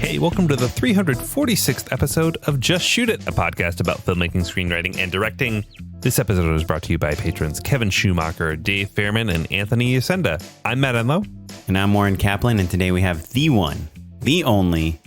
Hey, welcome to the 346th episode of Just Shoot It, a podcast about filmmaking, screenwriting, and directing. This episode is brought to you by patrons Kevin Schumacher, Dave Fairman, and Anthony Yasenda. I'm Matt Enlow. And I'm Oren Kaplan, and today we have the one, the only,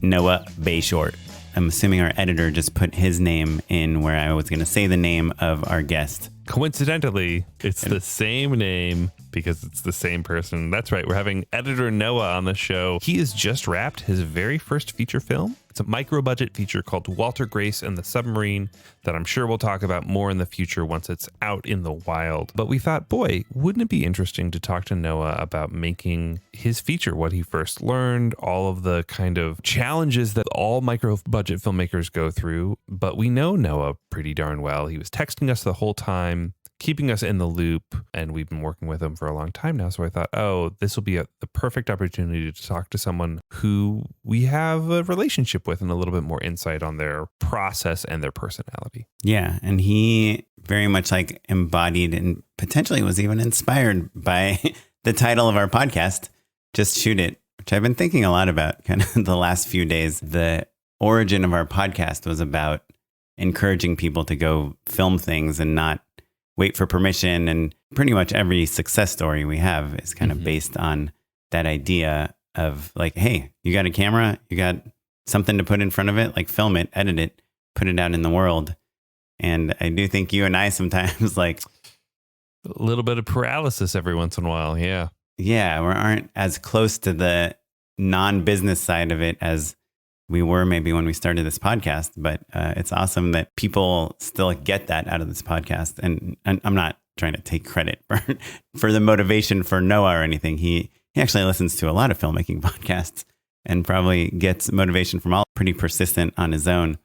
Noah Bashore. I'm assuming our editor just put his name in where I was going to say the name of our guest. Coincidentally, it's the same name because it's the same person. That's right. We're having editor Noah on the show. He has just wrapped his very first feature film. It's a micro-budget feature called Walter Grace and the Submarine that I'm sure we'll talk about more in the future once it's out in the wild. But we thought, boy, wouldn't it be interesting to talk to Noah about making his feature, what he first learned, all of the kind of challenges that all micro-budget filmmakers go through. But we know Noah pretty darn well. He was texting us the whole time, keeping us in the loop, and we've been working with him for a long time now. So I thought, this will be the perfect opportunity to talk to someone who we have a relationship with and a little bit more insight on their process and their personality. Yeah, and he very much like embodied and potentially was even inspired by the title of our podcast, Just Shoot It, which I've been thinking a lot about kind of the last few days. The origin of our podcast was about encouraging people to go film things and not wait for permission, and pretty much every success story we have is kind of based on that idea of like, hey, you got a camera, you got something to put in front of it, like film it, edit it, put it out in the world. And I do think you and I sometimes like a little bit of paralysis every once in a while. Yeah. Yeah. We aren't as close to the non-business side of it as we were maybe when we started this podcast, but it's awesome that people still get that out of this podcast. And I'm not trying to take credit for the motivation for Noah or anything. He actually listens to a lot of filmmaking podcasts and probably gets motivation from all, pretty persistent on his own.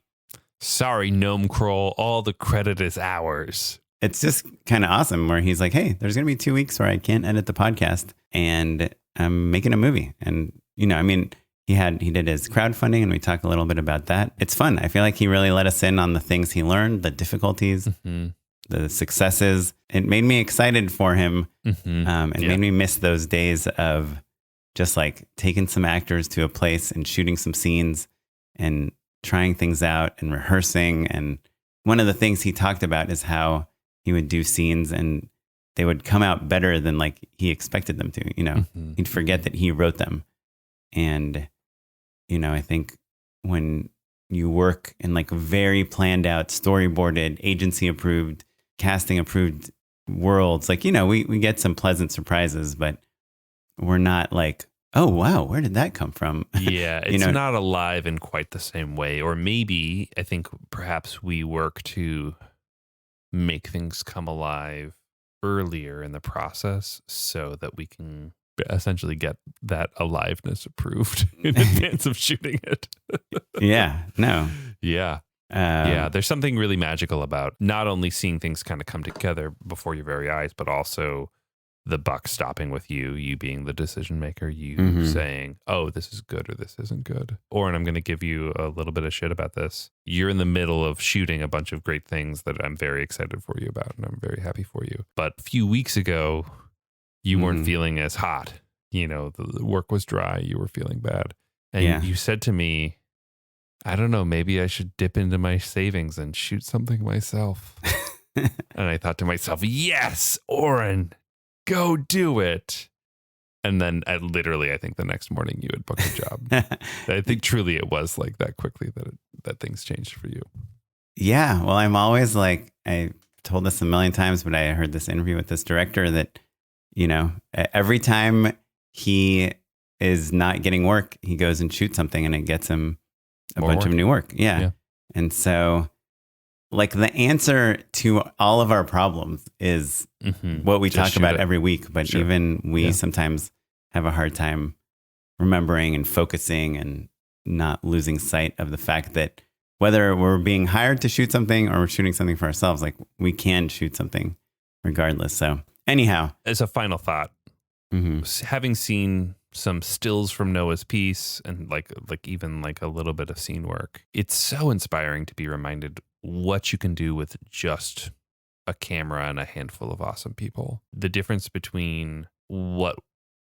Sorry, Gnome Kroll, all the credit is ours. It's just kind of awesome where he's like, hey, there's going to be 2 weeks where I can't edit the podcast and I'm making a movie. And, he did his crowdfunding, and we talk a little bit about that. It's fun. I feel like he really let us in on the things he learned, the difficulties, the successes. It made me excited for him. Made me miss those days of just like taking some actors to a place and shooting some scenes and trying things out and rehearsing. And one of the things he talked about is how he would do scenes and they would come out better than like he expected them to. He'd forget that he wrote them. And I think when you work in like very planned out, storyboarded, agency approved, casting approved worlds, like, we get some pleasant surprises, but we're not like, oh, wow, where did that come from? Yeah, it's not alive in quite the same way. Or maybe I think perhaps we work to make things come alive earlier in the process so that we can essentially get that aliveness approved in advance of shooting it. Yeah. There's something really magical about not only seeing things kind of come together before your very eyes, but also the buck stopping with you being the decision maker, you saying, oh, this is good or this isn't good. Oren, I'm going to give you a little bit of shit about this. You're in the middle of shooting a bunch of great things that I'm very excited for you about, and I'm very happy for you. But a few weeks ago, you weren't feeling as hot. The work was dry. You were feeling bad. And you said to me, I don't know, maybe I should dip into my savings and shoot something myself. And I thought to myself, yes, Oren, go do it. And then I think the next morning you had booked a job. I think truly it was like that quickly that things changed for you. Yeah. Well, I'm always like, I told this a million times, but I heard this interview with this director that, every time he is not getting work, he goes and shoots something and it gets him a bunch of new work. Yeah. And so like the answer to all of our problems is what we talk about every week, but even we sometimes have a hard time remembering and focusing and not losing sight of the fact that whether we're being hired to shoot something or we're shooting something for ourselves, like we can shoot something regardless. So anyhow, as a final thought, having seen some stills from Noah's piece and like even like a little bit of scene work, it's so inspiring to be reminded what you can do with just a camera and a handful of awesome people. The difference between what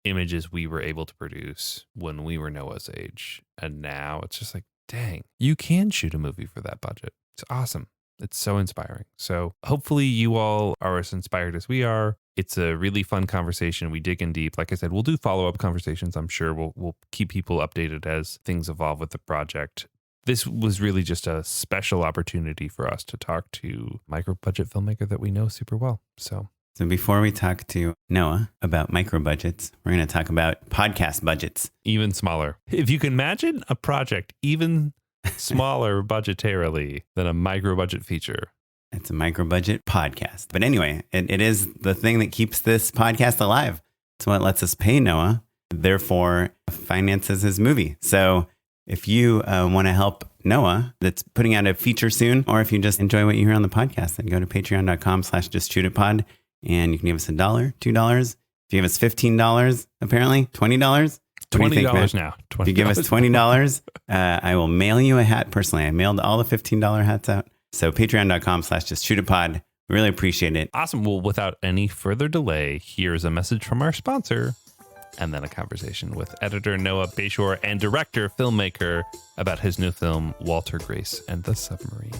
images we were able to produce when we were Noah's age. And now it's just like, dang, you can shoot a movie for that budget. It's awesome. It's so inspiring. So hopefully you all are as inspired as we are. It's a really fun conversation. We dig in deep. Like I said, we'll do follow-up conversations. I'm sure we'll keep people updated as things evolve with the project. This was really just a special opportunity for us to talk to a micro-budget filmmaker that we know super well. So before we talk to Noah about micro budgets, we're going to talk about podcast budgets. Even smaller. If you can imagine a project even smaller budgetarily than a micro budget feature. It's a micro budget podcast. But anyway, it is the thing that keeps this podcast alive. It's what lets us pay Noah, therefore finances his movie. So if you want to help Noah that's putting out a feature soon, or if you just enjoy what you hear on the podcast, then go to patreon.com/justshootitpod and you can give us $1, $2. If you give us $15, apparently $20. $20 now. If you give us $20, I will mail you a hat personally. I mailed all the $15 hats out. So patreon.com/justshootitpod. We really appreciate it. Awesome. Well, without any further delay, here's a message from our sponsor, and then a conversation with editor Noah Bashore and director, filmmaker about his new film, Walter Grace and the Submarine.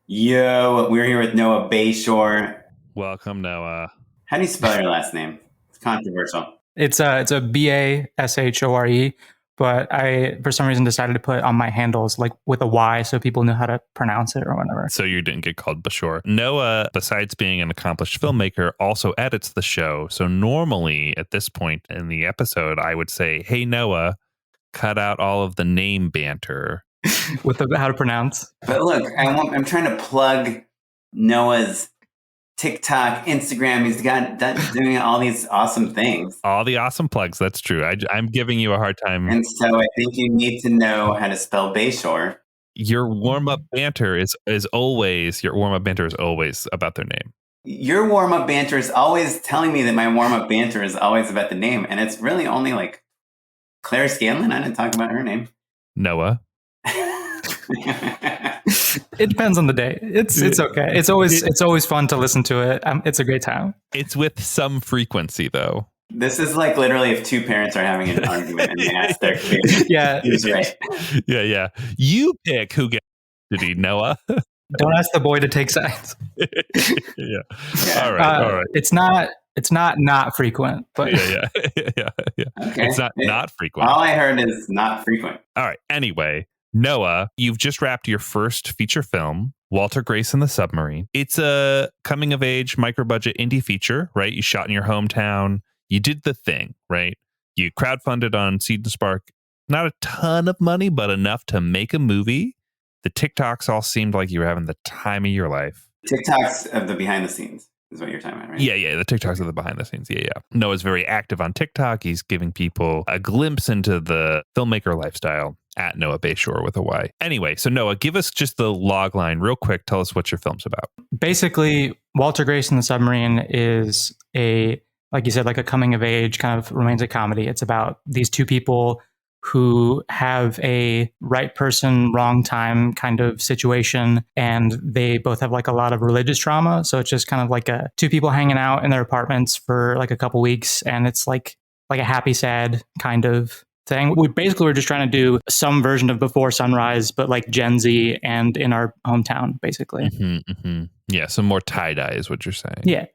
Yo, we're here with Noah Bashore. Welcome, Noah. How do you spell your last name? It's controversial. It's a Bashore, but I, for some reason, decided to put on my handles like with a Y so people knew how to pronounce it or whatever. So you didn't get called Bashore. Noah, besides being an accomplished filmmaker, also edits the show. So normally at this point in the episode, I would say, hey, Noah, cut out all of the name banter. With how to pronounce. But look, I'm trying to plug Noah's TikTok, Instagram. He's got doing all these awesome things. All the awesome plugs. That's true. I'm giving you a hard time. And so I think you need to know how to spell Bashore. Your warm-up banter is always about their name. Your warm-up banter is always telling me that my warm-up banter is always about the name. And it's really only like Claire Scanlon. I didn't talk about her name. Noah. It depends on the day. It's okay. It's always fun to listen to it. It's a great time. It's with some frequency, though. This is like literally if two parents are having an argument and they ask their kid. Yeah, who's right. Yeah. You pick who gets to be Noah. Don't ask the boy to take sides. Yeah. All right. It's not frequent, but yeah. Okay. It's not frequent. All I heard is not frequent. All right. Anyway. Noah, you've just wrapped your first feature film, Walter Grace and the Submarine. It's a coming-of-age, micro-budget indie feature, right? You shot in your hometown. You did the thing, right? You crowdfunded on Seed and Spark. Not a ton of money, but enough to make a movie. The TikToks all seemed like you were having the time of your life. TikToks of the behind the scenes is what you're talking about, right? Yeah. The TikToks of the behind the scenes. Yeah. Noah's very active on TikTok. He's giving people a glimpse into the filmmaker lifestyle. At Noah Bashore with a Y. Anyway, so Noah, give us just the log line real quick. Tell us what your film's about. Basically, Walter Grace and the Submarine is like you said, like a coming of age kind of romantic comedy. It's about these two people who have a right person, wrong time kind of situation. And they both have like a lot of religious trauma. So it's just kind of like two people hanging out in their apartments for like a couple weeks. And it's like a happy, sad kind of thing. We basically were just trying to do some version of Before Sunrise, but like Gen Z and in our hometown, basically. Yeah, some more tie-dye is what you're saying. Yeah.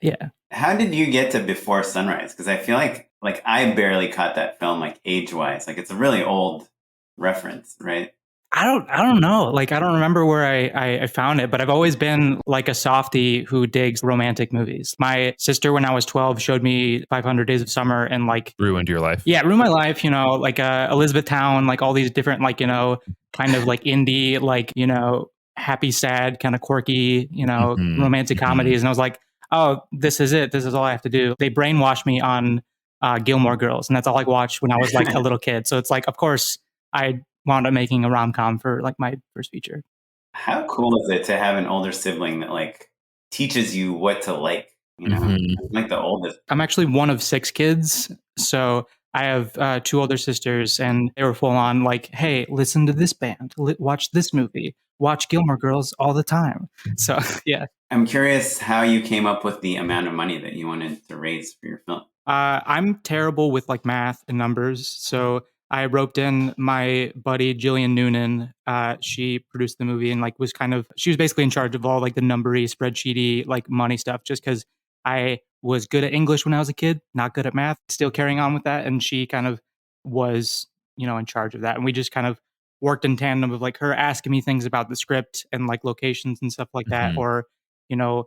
How did you get to Before Sunrise? Because I feel like I barely caught that film, like age-wise. Like it's a really old reference, right? I don't know. Like, I don't remember where I found it, but I've always been like a softie who digs romantic movies. My sister, when I was 12, showed me 500 Days of Summer and like... Ruined your life. Yeah, ruined my life, like Elizabethtown, like all these different, like, kind of like indie, like, happy, sad, kind of quirky, romantic comedies. And I was like, oh, this is it. This is all I have to do. They brainwashed me on Gilmore Girls. And that's all I watched when I was like a little kid. So it's like, of course, I wound up making a rom-com for like my first feature. How cool is it to have an older sibling that like teaches you what to like, I'm like the oldest. I'm actually one of 6 kids. So I have 2 older sisters and they were full on like, hey, listen to this band, watch this movie, watch Gilmore Girls all the time. So yeah. I'm curious how you came up with the amount of money that you wanted to raise for your film. I'm terrible with like math and numbers. So I roped in my buddy Jillian Noonan. She produced the movie and like she was basically in charge of all like the numbery, spreadsheety, like money stuff, just because I was good at English when I was a kid, not good at math, still carrying on with that. And she kind of was, in charge of that. And we just kind of worked in tandem of like her asking me things about the script and like locations and stuff like that, or, you know,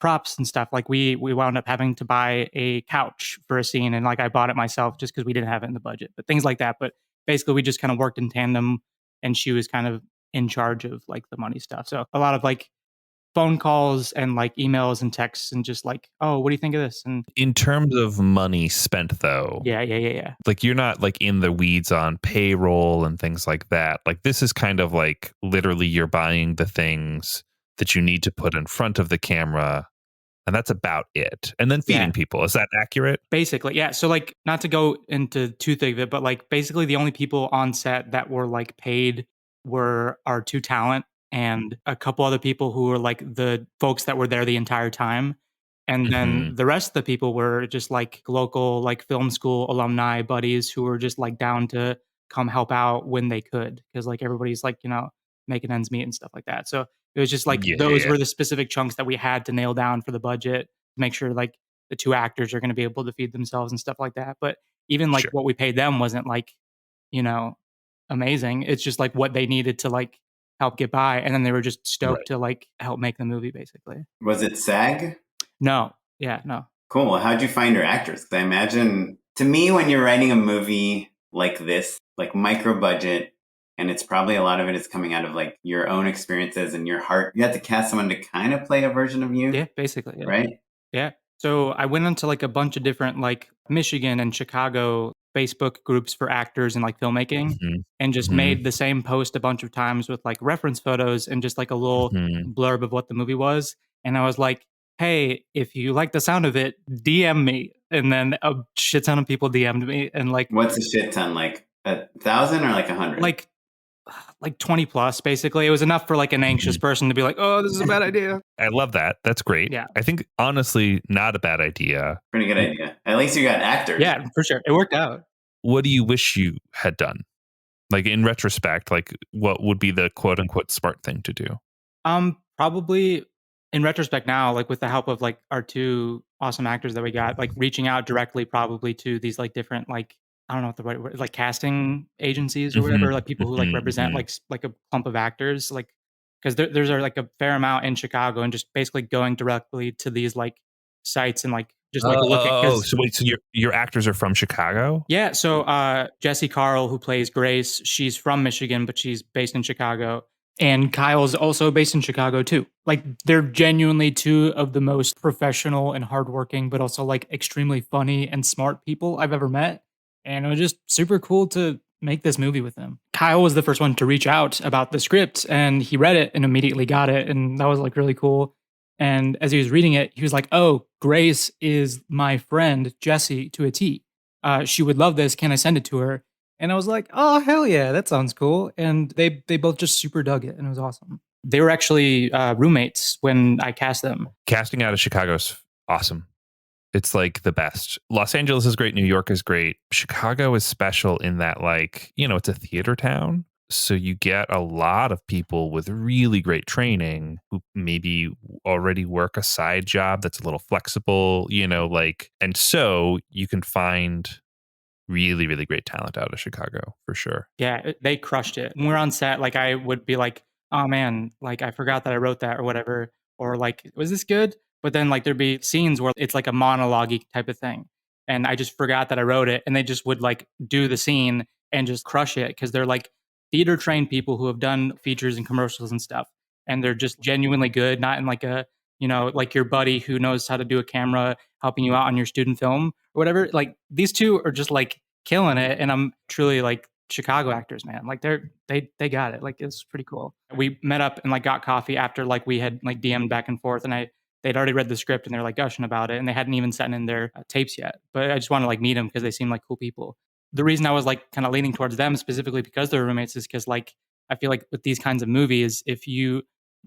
props and stuff. Like we wound up having to buy a couch for a scene, and like I bought it myself just because we didn't have it in the budget, but things like that. But basically we just kind of worked in tandem, and she was kind of in charge of like the money stuff. So a lot of like phone calls and like emails and texts and just like, oh, what do you think of this? And in terms of money spent though, yeah. like you're not like in the weeds on payroll and things like that. Like this is kind of like literally you're buying the things that you need to put in front of the camera, and that's about it. And then feeding people. Is that accurate? Basically, yeah. So like not to go into too thick of it, but like basically the only people on set that were like paid were our two talent and a couple other people who were like the folks that were there the entire time. And then the rest of the people were just like local like film school alumni buddies who were just like down to come help out when they could, because like everybody's like, making ends meet and stuff like that. So it was just like those were the specific chunks that we had to nail down for the budget, make sure like the two actors are going to be able to feed themselves and stuff like that. But even like what we paid them wasn't like, amazing. It's just like what they needed to like help get by. And then they were just stoked to like help make the movie basically. Was it SAG? No. Yeah, no. Cool. Well, how'd you find your actors? 'Cause I imagine, to me, when you're writing a movie like this, like micro budget, and it's probably a lot of it is coming out of like your own experiences and your heart, you have to cast someone to kind of play a version of you. Yeah, basically. Yeah. Right? Yeah. So I went into like a bunch of different like Michigan and Chicago Facebook groups for actors and like filmmaking, and just made the same post a bunch of times with like reference photos and just like a little blurb of what the movie was. And I was like, hey, if you like the sound of it, DM me. And then a shit ton of people DM'd me. And like, what's a shit ton? Like 1,000 or like 100? Like 20 plus, basically. It was enough for like an anxious person to be like, oh, this is a bad idea. I love that. That's great. Yeah. I think honestly, not a bad idea. Pretty good idea. At least you got actors. Yeah, for sure. It worked out. What do you wish you had done? Like in retrospect, like what would be the quote unquote smart thing to do? Probably in retrospect now, like with the help of like our two awesome actors that we got, like reaching out directly probably to these like different like, I don't know what the right word, like casting agencies or whatever, like people who like represent like a clump of actors, like because there's like a fair amount in Chicago, and just basically going directly to these like sites and like just like looking. So wait, so your actors are from Chicago? Yeah. So Jessie Carl, who plays Grace, she's from Michigan, but she's based in Chicago. And Kyle's also based in Chicago too. Like they're genuinely two of the most professional and hardworking, but also like extremely funny and smart people I've ever met. And it was just super cool to make this movie with them. Kyle was the first one to reach out about the script, and he read it and immediately got it. And that was like really cool. And as he was reading it, he was like, oh, Grace is my friend, Jessie, to a T. She would love this. Can I send it to her? And I was like, oh, hell yeah, that sounds cool. And they both just super dug it, and it was awesome. They were actually roommates when I cast them. Casting out of Chicago is awesome. It's like the best. Los Angeles is great. New York is great. Chicago is special in that, like, it's a theater town. So you get a lot of people with really great training who maybe already work a side job that's a little flexible, and so you can find really, really great talent out of Chicago for sure. Yeah, they crushed it. When we're on set, like I would be like, oh man, like I forgot that I wrote that or whatever. Or like, was this good? But then like there'd be scenes where it's like a monologue type of thing. And I just forgot that I wrote it. And they just would like do the scene and just crush it, because they're like theater trained people who have done features and commercials and stuff. And they're just genuinely good, not in like a, like your buddy who knows how to do a camera helping you out on your student film or whatever. Like these two are just like killing it. And I'm truly like Chicago actors, man. Like they got it. Like it's pretty cool. We met up and like got coffee after like we had like DM'd back and forth, and they'd already read the script and they're like gushing about it, and they hadn't even sent in their tapes yet. But I just want to like meet them because they seem like cool people. The reason I was like kind of leaning towards them specifically because they're roommates is because like I feel like with these kinds of movies, if you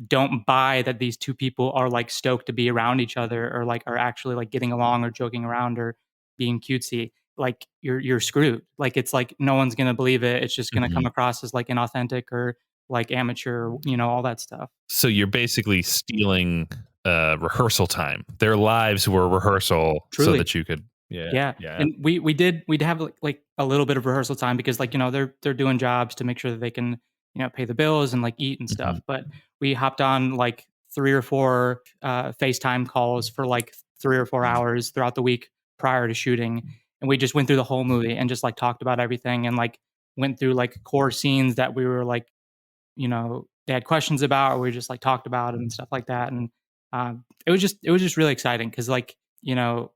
don't buy that these two people are like stoked to be around each other or like are actually like getting along or joking around or being cutesy, like you're screwed. Like it's like no one's gonna believe it. It's just gonna come across as like inauthentic or like amateur, all that stuff. So you're basically stealing rehearsal time. Their lives were rehearsal so Truly. that you could. Yeah. And we'd have like a little bit of rehearsal time because like, they're doing jobs to make sure that they can, pay the bills and like eat and stuff. But we hopped on like 3 or 4 FaceTime calls for like 3 or 4 hours throughout the week prior to shooting. And we just went through the whole movie and just like talked about everything and like went through like core scenes that we were like, they had questions about, or we just like talked about it and stuff like that. And it was just really exciting because like,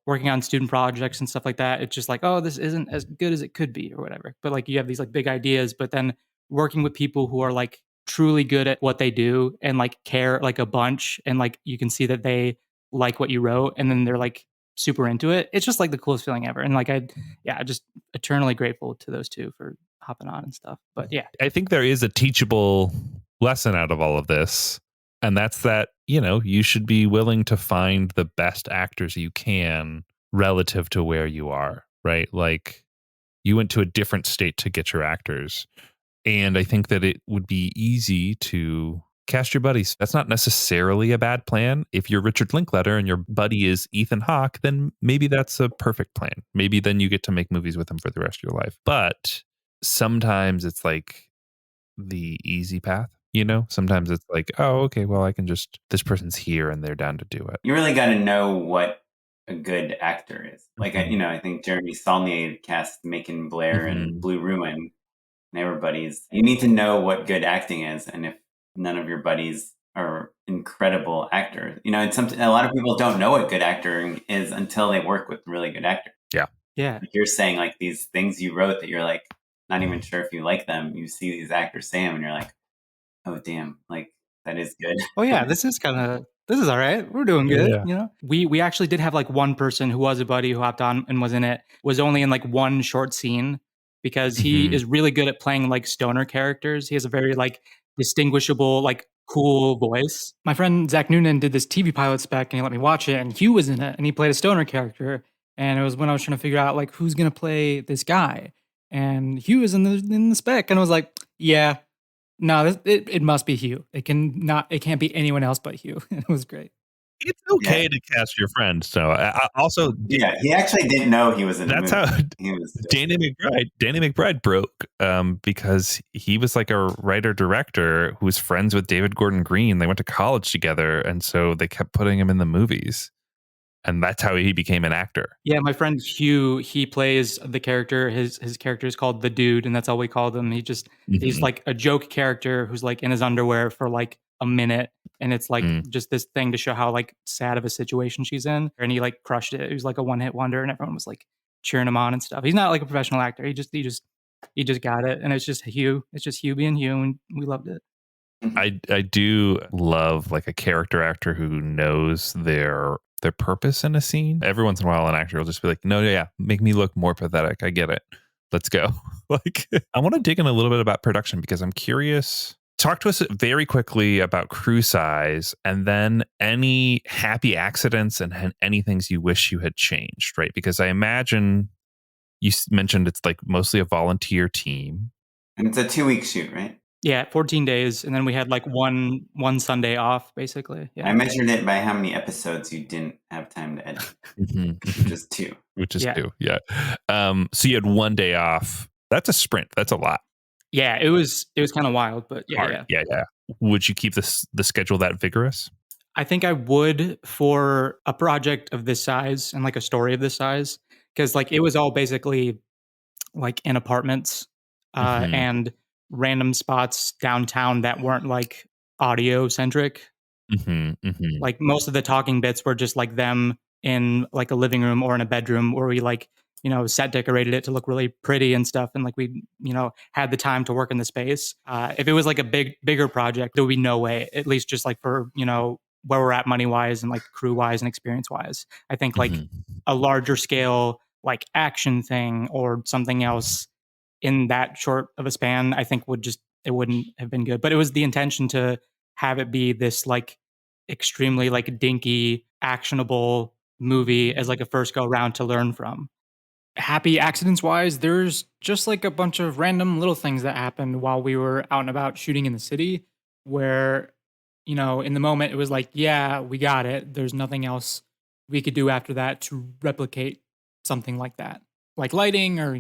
working on student projects and stuff like that, it's just like, oh, this isn't as good as it could be or whatever. But like you have these like big ideas, but then working with people who are like truly good at what they do and like care like a bunch and like you can see that they like what you wrote and then they're like super into it. It's just like the coolest feeling ever. And like just eternally grateful to those two for hopping on and stuff. But yeah. I think there is a teachable lesson out of all of this. And that's that, you should be willing to find the best actors you can relative to where you are, right? Like you went to a different state to get your actors. And I think that it would be easy to cast your buddies. That's not necessarily a bad plan. If you're Richard Linklater and your buddy is Ethan Hawke, then maybe that's a perfect plan. Maybe then you get to make movies with him for the rest of your life. But sometimes it's like the easy path. Sometimes it's like, oh, okay, well, I can just, this person's here and they're down to do it. You really got to know what a good actor is. Like, I think Jeremy Saulnier cast Macon Blair and Blue Ruin and everybody's, you need to know what good acting is. And if none of your buddies are incredible actors, it's something, a lot of people don't know what good acting is until they work with really good actors. Yeah. Yeah. Like you're saying like these things you wrote that you're like, not even sure if you like them. You see these actors say them and you're like, oh, damn, like that is good. Oh yeah, this is all right. We're doing good. Yeah. We actually did have like one person who was a buddy who hopped on and was in it, was only in like one short scene because he is really good at playing like stoner characters. He has a very like distinguishable, like cool voice. My friend Zach Noonan did this TV pilot spec and he let me watch it and Hugh was in it and he played a stoner character. And it was when I was trying to figure out like who's gonna play this guy. And Hugh was in the spec and I was like, yeah. No, it must be Hugh. It can't be anyone else but Hugh. It was great. It's okay to cast your friend. So I also, he actually didn't know he was in the movie. That's how he was Danny McBride broke because he was like a writer director who was friends with David Gordon Green. They went to college together, and so they kept putting him in the movies. And that's how he became an actor. Yeah, my friend Hugh, he plays the character. His character is called the Dude, and that's all we called him. He's like a joke character who's like in his underwear for like a minute, and it's like just this thing to show how like sad of a situation she's in. And he like crushed it. He was like a one-hit wonder, and everyone was like cheering him on and stuff. He's not like a professional actor. He just got it, and it's just Hugh. It's just Hugh being Hugh, and we loved it. I do love like a character actor who knows their purpose in a scene. Every once in a while, an actor will just be like, no, yeah, make me look more pathetic. I get it. Let's go. Like, I want to dig in a little bit about production because I'm curious. Talk to us very quickly about crew size and then any happy accidents and any things you wish you had changed, right? Because I imagine you mentioned it's like mostly a volunteer team. And it's a 2-week shoot, right? Yeah, 14 days. And then we had like one Sunday off, basically. Yeah. I measured it by how many episodes you didn't have time to edit, which is 2. Which is 2, yeah. So you had 1 day off. That's a sprint. That's a lot. Yeah, it was kind of wild, but yeah. Would you keep the schedule that vigorous? I think I would for a project of this size and like a story of this size, because like it was all basically like in apartments and random spots downtown that weren't like audio centric. Like most of the talking bits were just like them in like a living room or in a bedroom where we like, set decorated it to look really pretty and stuff. And like we, had the time to work in the space. If it was like a bigger project, there would be no way, at least just like for, where we're at money wise and like crew wise and experience wise. I think like a larger scale, like action thing or something else in that short of a span, I think would just it wouldn't have been good. But it was the intention to have it be this like extremely like dinky, actionable movie as like a first go round to learn from. Happy accidents wise, there's just like a bunch of random little things that happened while we were out and about shooting in the city where, in the moment it was like, yeah, we got it. There's nothing else we could do after that to replicate something like that. Like lighting or,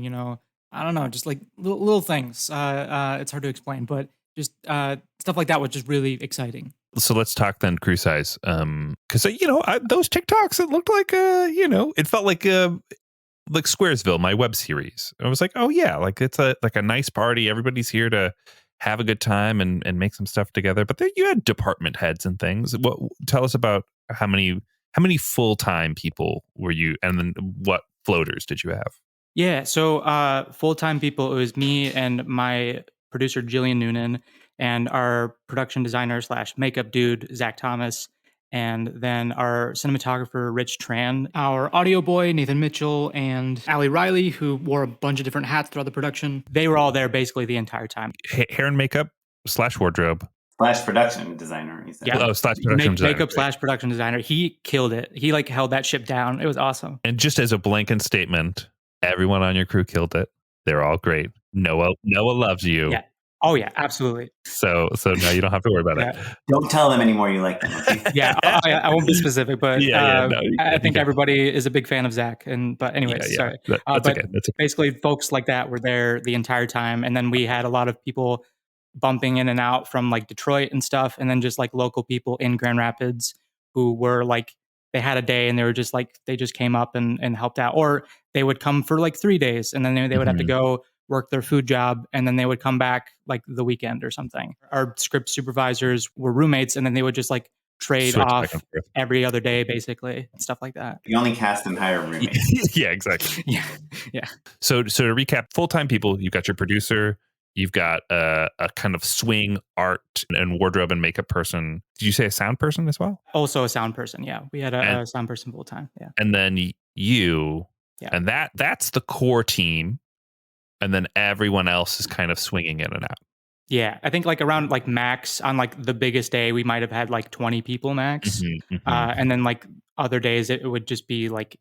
I don't know, just like little things. It's hard to explain, but just stuff like that was just really exciting. So let's talk then crew size. Because those TikToks, it looked like it felt like Squaresville, my web series. I was like, oh yeah, like it's a nice party. Everybody's here to have a good time and make some stuff together. But then you had department heads and things. Tell us about how many full-time people were you, and then what floaters did you have? Yeah, so full-time people, it was me and my producer Jillian Noonan and our production designer / makeup dude Zach Thomas, and then our cinematographer Rich Tran, our audio boy Nathan Mitchell, and Allie Riley, who wore a bunch of different hats throughout the production. They were all there basically the entire time. Hair and makeup / wardrobe / production designer. He said. Yeah, / production designer. Makeup / production designer. He killed it. He like held that ship down. It was awesome. And just as a blanket statement, everyone on your crew killed it. They're all great. Noah loves you. Yeah. Oh yeah, absolutely. So now you don't have to worry about it. Don't tell them anymore you like them. Okay? Yeah, I won't be specific, but I think can. Everybody is a big fan of Zach. But anyways, sorry. That's okay. Basically, folks like that were there the entire time, and then we had a lot of people bumping in and out from like Detroit and stuff, and then just like local people in Grand Rapids who were like, they had a day and they were just like, they just came up and helped out, or they would come for like 3 days and then they would have to go work their food job, and then they would come back like the weekend or something. Our script supervisors were roommates, and then they would just like trade off every other day, basically, and stuff like that. You only cast and hire roommates. Yeah, exactly. Yeah. So to recap, full-time people, you've got your producer, you've got a kind of swing art and wardrobe and makeup person. Did you say a sound person as well? Also a sound person, yeah. We had a sound person full-time, yeah. And then you, and that's the core team. And then everyone else is kind of swinging in and out. Yeah, I think like around like max on like the biggest day, we might have had like 20 people max. And then like other days, it would just be like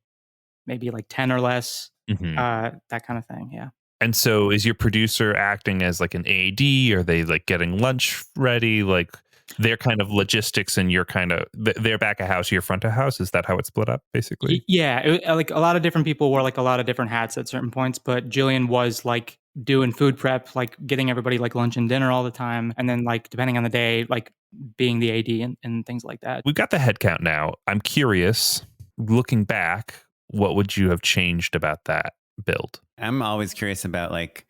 maybe like 10 or less, that kind of thing. Yeah. And so is your producer acting as like an AD? Are they like getting lunch ready? Like their kind of logistics and your kind of, they're back of house, you're front of house. Is that how it's split up basically? Yeah. Like a lot of different people wore like a lot of different hats at certain points, but Jillian was like doing food prep, like getting everybody like lunch and dinner all the time. And then like, depending on the day, like being the AD and things like that. We've got the head count now. I'm curious, looking back, what would you have changed about that build? I'm always curious about like,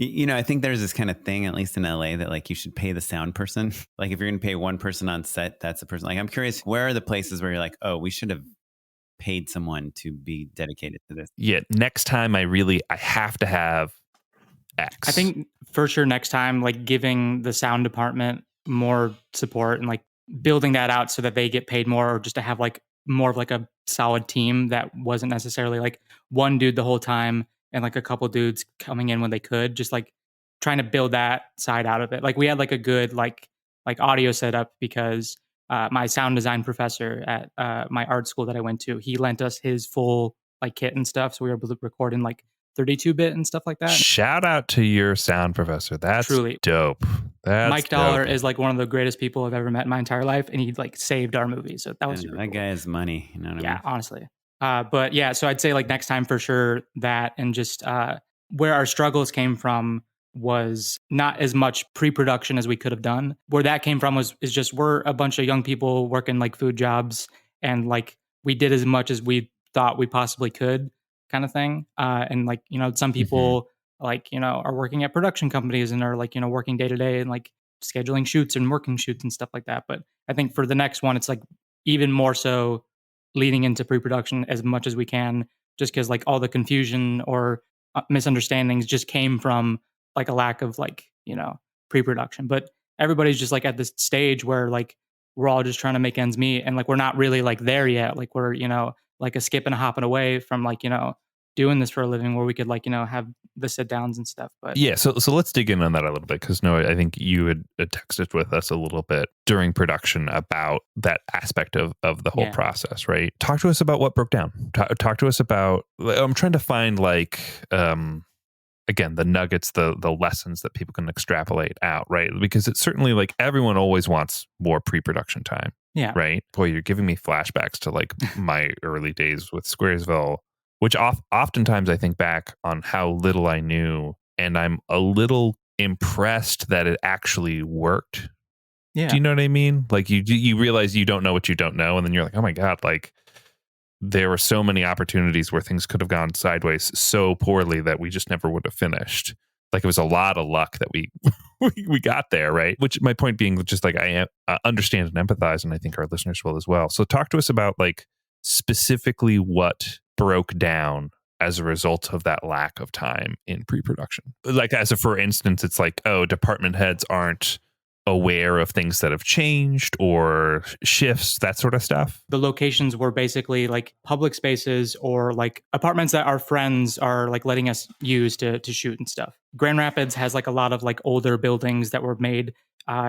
I think there's this kind of thing, at least in LA, that like you should pay the sound person. Like if you're going to pay one person on set, that's the person. Like I'm curious, where are the places where you're like, oh, we should have paid someone to be dedicated to this? Yeah, next time I have to have X. I think for sure next time, like giving the sound department more support and like building that out so that they get paid more, or just to have like more of like a solid team that wasn't necessarily like one dude the whole time and like a couple dudes coming in when they could, just like trying to build that side out of it. Like we had like a good like audio setup because my sound design professor at my art school that I went to, he lent us his full like kit and stuff. So we were able to record in like 32-bit and stuff like that. Shout out to your sound professor. That's truly dope. That's Mike Dollar is like one of the greatest people I've ever met in my entire life, and he like saved our movie. So that was that guy has money. You know what I mean? Honestly. But yeah, so I'd say like next time for sure that, and just where our struggles came from was not as much pre-production as we could have done. Where that came from is just we're a bunch of young people working like food jobs, and like we did as much as we thought we possibly could, kind of thing. And like, some people like, are working at production companies and are like, working day to day and like scheduling shoots and working shoots and stuff like that. But I think for the next one, it's like even more so leading into pre-production as much as we can, just because like all the confusion or misunderstandings just came from like a lack of like, pre-production. But everybody's just like at this stage where like we're all just trying to make ends meet, and like we're not really like there yet. Like we're, like a skip and a hopping away from like, doing this for a living where we could like, have the sit downs and stuff. But yeah, so let's dig in on that a little bit, because Noah, I think you had texted with us a little bit during production about that aspect of the whole process, right? Talk to us about what broke down. Talk to us about, I'm trying to find like, again, the nuggets, the lessons that people can extrapolate out, right? Because it's certainly like everyone always wants more pre-production time. Yeah. Right. Boy, you're giving me flashbacks to like my early days with Squaresville, which oftentimes I think back on how little I knew, and I'm a little impressed that it actually worked. Yeah. Do you know what I mean? Like you realize you don't know what you don't know, and then you're like, oh my God, like there were so many opportunities where things could have gone sideways so poorly that we just never would have finished. Like it was a lot of luck that we we got there, right? Which my point being just like I understand and empathize, and I think our listeners will as well. So talk to us about like specifically what broke down as a result of that lack of time in pre-production. Like for instance, it's like, oh, department heads aren't aware of things that have changed or shifts, that sort of stuff. The locations were basically like public spaces or like apartments that our friends are like letting us use to shoot and stuff. Grand Rapids has like a lot of like older buildings that were made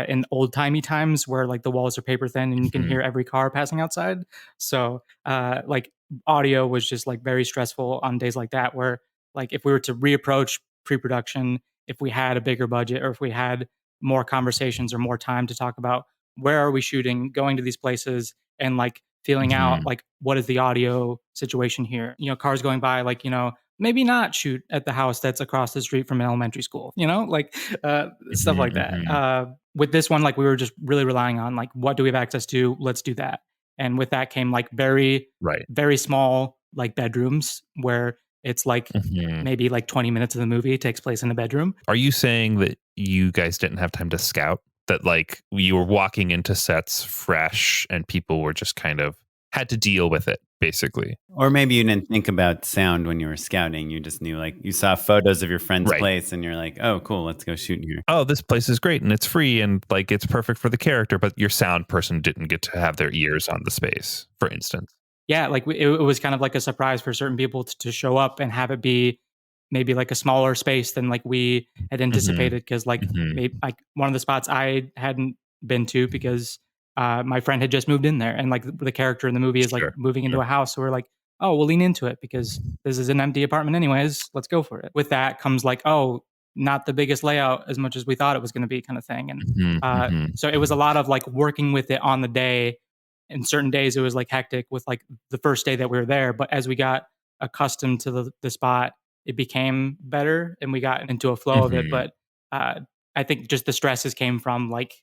in old timey times where like the walls are paper thin and you can hear every car passing outside. So like audio was just like very stressful on days like that, where like if we were to reapproach pre-production, if we had a bigger budget or if we had more conversations or more time to talk about where are we shooting, going to these places, and like feeling out like what is the audio situation here. Cars going by, like, maybe not shoot at the house that's across the street from an elementary school, like stuff like that. With this one, like we were just really relying on like what do we have access to, let's do that. And with that came like very small like bedrooms where it's like maybe like 20 minutes of the movie takes place in a bedroom. Are you saying that you guys didn't have time to scout? That like you were walking into sets fresh and people were just kind of had to deal with it, basically? Or maybe you didn't think about sound when you were scouting. You just knew, like, you saw photos of your friend's place and you're like, oh, cool, let's go shoot here. Oh, this place is great and it's free and like it's perfect for the character, but your sound person didn't get to have their ears on the space, for instance. Yeah, like it was kind of like a surprise for certain people to show up and have it be maybe like a smaller space than like we had anticipated. Because like maybe like one of the spots I hadn't been to because my friend had just moved in there, and like the character in the movie is like moving into a house. So we're like, oh, we'll lean into it because this is an empty apartment anyways. Let's go for it. With that comes like, oh, not the biggest layout as much as we thought it was going to be, kind of thing. And so it was a lot of like working with it on the day. And certain days it was like hectic with like the first day that we were there. But as we got accustomed to the spot, it became better and we got into a flow of it. But I think just the stresses came from like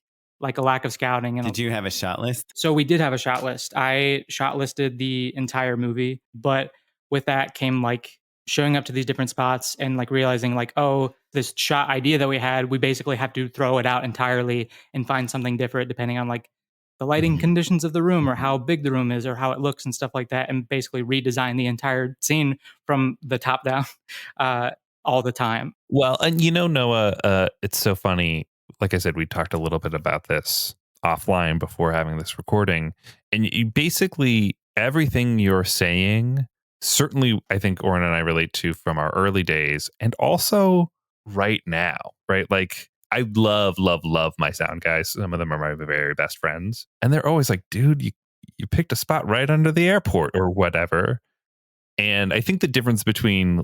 a lack of scouting. And did you have a shot list? So we did have a shot list. I shot listed the entire movie, but with that came like showing up to these different spots and like realizing like, oh, this shot idea that we had, we basically have to throw it out entirely and find something different depending on like the lighting conditions of the room or how big the room is or how it looks and stuff like that, and basically redesign the entire scene from the top down all the time. Well, and Noah, it's so funny. Like I said, we talked a little bit about this offline before having this recording, and you basically everything you're saying, certainly I think Oren and I relate to from our early days and also right now, right? Like I love my sound guys. Some of them are my very best friends. And they're always like, dude, you picked a spot right under the airport or whatever. And I think the difference between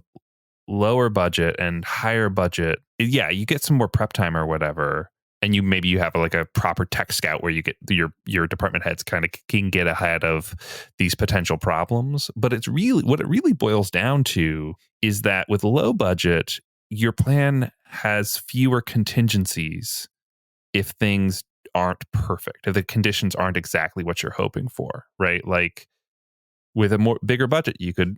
lower budget and higher budget, yeah, you get some more prep time or whatever. And you have like a proper tech scout where you get your department heads kind of can get ahead of these potential problems. But it's really what it really boils down to is that with low budget, your plan has fewer contingencies if things aren't perfect, if the conditions aren't exactly what you're hoping for, right? Like with a bigger budget, you could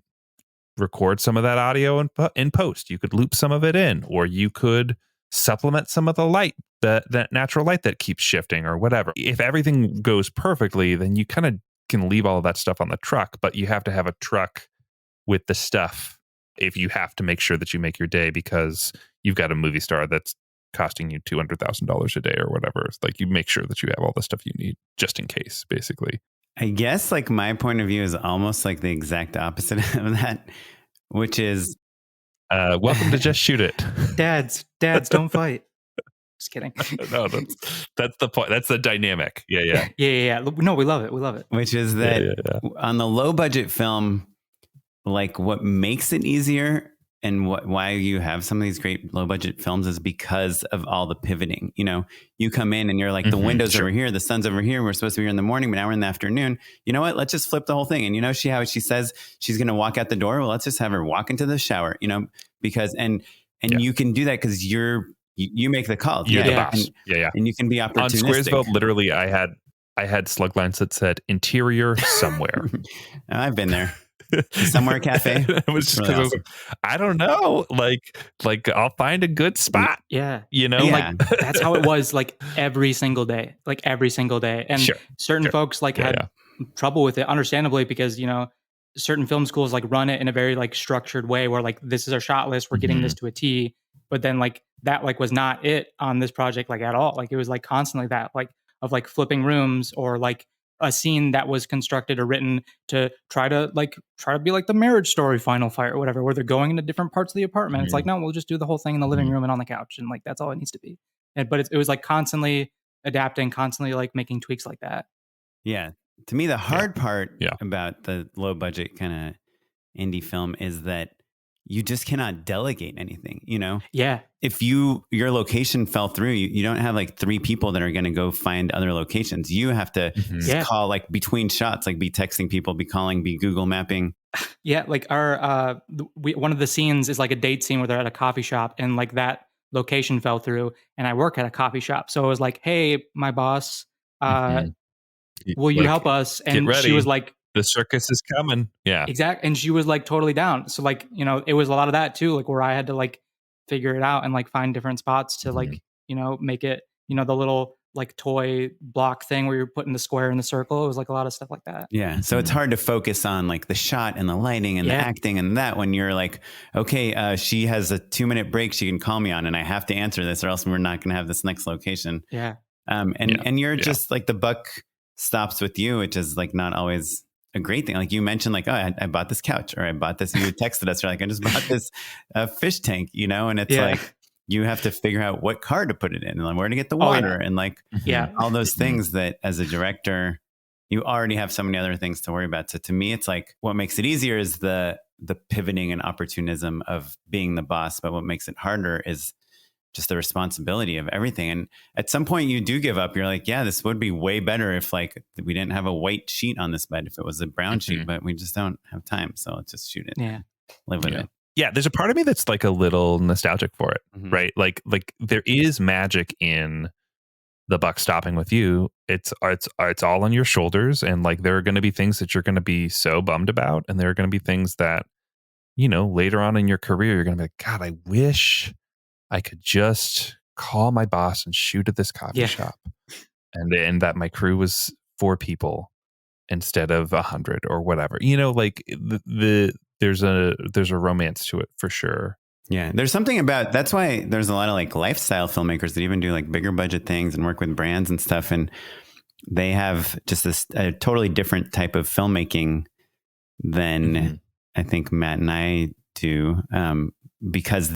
record some of that audio in post. You could loop some of it in, or you could supplement some of the light, that natural light that keeps shifting or whatever. If everything goes perfectly, then you kind of can leave all of that stuff on the truck, but you have to have a truck with the stuff if you have to make sure that you make your day because you've got a movie star that's costing you $200,000 a day or whatever. It's like you make sure that you have all the stuff you need just in case, basically. I guess like my point of view is almost like the exact opposite of that. which is welcome to Just Shoot It. Dads, don't fight. Just kidding. No, that's the point. That's the dynamic. Yeah. No, we love it. Which is that on the low budget film, like what makes it easier and why you have some of these great low budget films is because of all the pivoting. You know, you come in and you're like, the window's over here, the sun's over here. We're supposed to be here in the morning, but now we're in the afternoon. You know what? Let's just flip the whole thing. And you know, how she says she's going to walk out the door. Well, let's just have her walk into the shower, you know, because, and you can do that because you make the calls. You're the boss. And you can be opportunistic. On Squaresville, literally, I had slug lines that said interior somewhere. I've been there. Somewhere cafe. It was just really awesome. I don't know. Like I'll find a good spot. Yeah. You know, like that's how it was like every single day. And certain folks had trouble with it, understandably, because, you know, certain film schools like run it in a very like structured way where like this is our shot list, we're getting this to a T. But then like that like was not it on this project like at all. Like it was like constantly that like of like flipping rooms or like a scene that was constructed or written to try to be like the Marriage Story final fight or whatever, where they're going into different parts of the apartment. It's like, no, we'll just do the whole thing in the living room and on the couch. And like, that's all it needs to be. But it was like constantly adapting, constantly like making tweaks like that. Yeah. To me, the hard part about the low budget kind of indie film is that you just cannot delegate anything, you know? Yeah. If your location fell through, you don't have like 3 people that are going to go find other locations. You have to call like between shots, like be texting people, be calling, be Google mapping. Yeah. Like one of the scenes is like a date scene where they're at a coffee shop and like that location fell through and I work at a coffee shop. So it was like, hey, my boss, will you help us? And she was like, the circus is coming. Yeah. Exactly. And she was like totally down. So like, you know, it was a lot of that too, like where I had to like figure it out and like find different spots to like, you know, make it, you know, the little like toy block thing where you're putting the square in the circle. It was like a lot of stuff like that. Yeah. So it's hard to focus on like the shot and the lighting and the acting and that when you're like, okay, she has a 2-minute break she can call me on and I have to answer this or else we're not going to have this next location. Yeah. And you're just like the buck stops with you, which is like not always a great thing. Like you mentioned, like, oh, I bought this couch or I bought this, you texted us or like, I just bought this fish tank, you know? And it's like, you have to figure out what car to put it in and like, where to get the water and like all those things that as a director, you already have so many other things to worry about. So to me, it's like, what makes it easier is the pivoting and opportunism of being the boss. But what makes it harder is just the responsibility of everything. And at some point you do give up. You're like, yeah, this would be way better if like we didn't have a white sheet on this bed, if it was a brown sheet, but we just don't have time. So let's just shoot it. Yeah. Live with it. Yeah. There's a part of me that's like a little nostalgic for it, right? Like there is magic in the buck stopping with you. It's all on your shoulders. And like, there are going to be things that you're going to be so bummed about. And there are going to be things that, you know, later on in your career, you're going to be like, God, I wish I could just call my boss and shoot at this coffee shop, and that my crew was 4 people instead of 100 or whatever. You know, like there's a romance to it for sure. Yeah, there's something about that's why there's a lot of like lifestyle filmmakers that even do like bigger budget things and work with brands and stuff, and they have just a totally different type of filmmaking than I think Matt and I do, because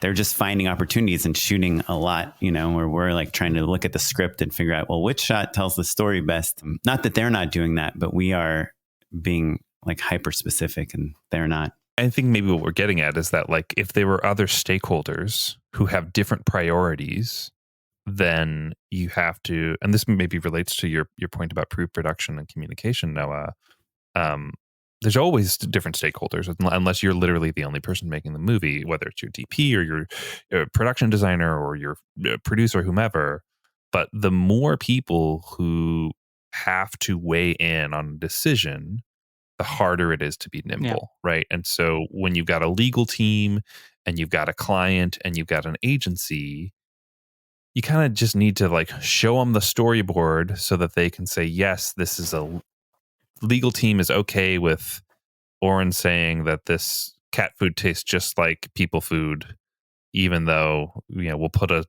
they're just finding opportunities and shooting a lot, you know, where we're like trying to look at the script and figure out, well, which shot tells the story best? Not that they're not doing that, but we are being like hyper specific and they're not. I think maybe what we're getting at is that like if there were other stakeholders who have different priorities, then you have to, and this maybe relates to your point about pre-production and communication, Noah. There's always different stakeholders unless you're literally the only person making the movie, whether it's your DP or your production designer or your producer, whomever. But the more people who have to weigh in on a decision, the harder it is to be nimble, right? And so when you've got a legal team and you've got a client and you've got an agency, you kind of just need to like show them the storyboard so that they can say, yes, this is a legal team is okay with Oren saying that this cat food tastes just like people food, even though, you know, we'll put a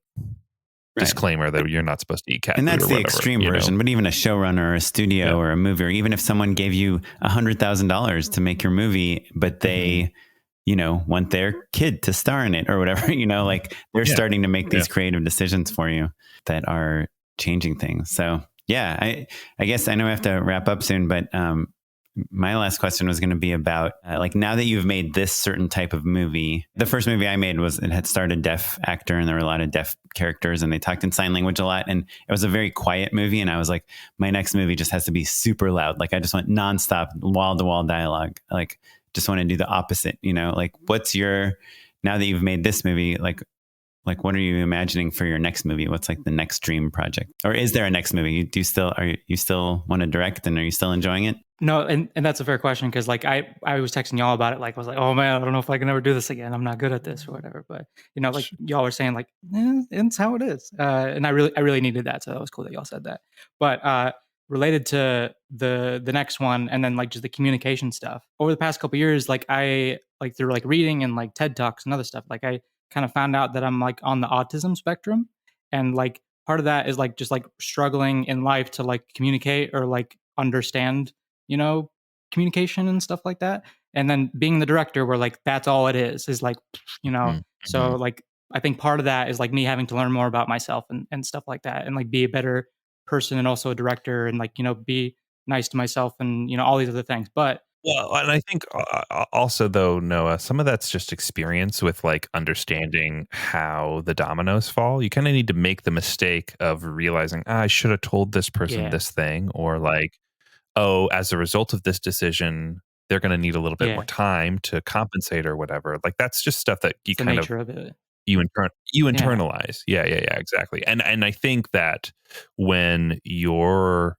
disclaimer that you're not supposed to eat cat and food that's or the whatever, extreme version. But even a showrunner or a studio or a movie, or even if someone gave you $100,000 to make your movie, but they, want their kid to star in it or whatever, like they're starting to make these creative decisions for you that are changing things. So I guess I know we have to wrap up soon, but my last question was going to be about like, now that you've made this certain type of movie. The first movie I made it had starred a deaf actor, and there were a lot of deaf characters, and they talked in sign language a lot. And it was a very quiet movie. And I was like, my next movie just has to be super loud. Like I just want nonstop wall to wall dialogue. Like just want to do the opposite, like now that you've made this movie, like what are you imagining for your next movie? What's like the next dream project? Or is there a next movie? Are you still want to direct, and are you still enjoying it? No, and that's a fair question, because like I was texting y'all about it. Like I was like, oh man, I don't know if I can ever do this again. I'm not good at this or whatever. But like y'all were saying, like it's how it is. And I really needed that, so that was cool that y'all said that. But related to the next one, and then like just the communication stuff over the past couple of years, like I like through like reading and like TED Talks and other stuff, like I kind of found out that I'm like on the autism spectrum, and like part of that is like just like struggling in life to like communicate or like understand communication and stuff like that. And then being the director, where like that's all it is like, so like I think part of that is like me having to learn more about myself and stuff like that, and like be a better person and also a director, and like be nice to myself and all these other things. But well, and I think also though, Noah, some of that's just experience with like understanding how the dominoes fall. You kind of need to make the mistake of realizing I should have told this person this thing, or like, oh, as a result of this decision, they're going to need a little bit more time to compensate or whatever. Like that's just stuff that you kind of you internalize. Yeah, exactly. And I think that when you're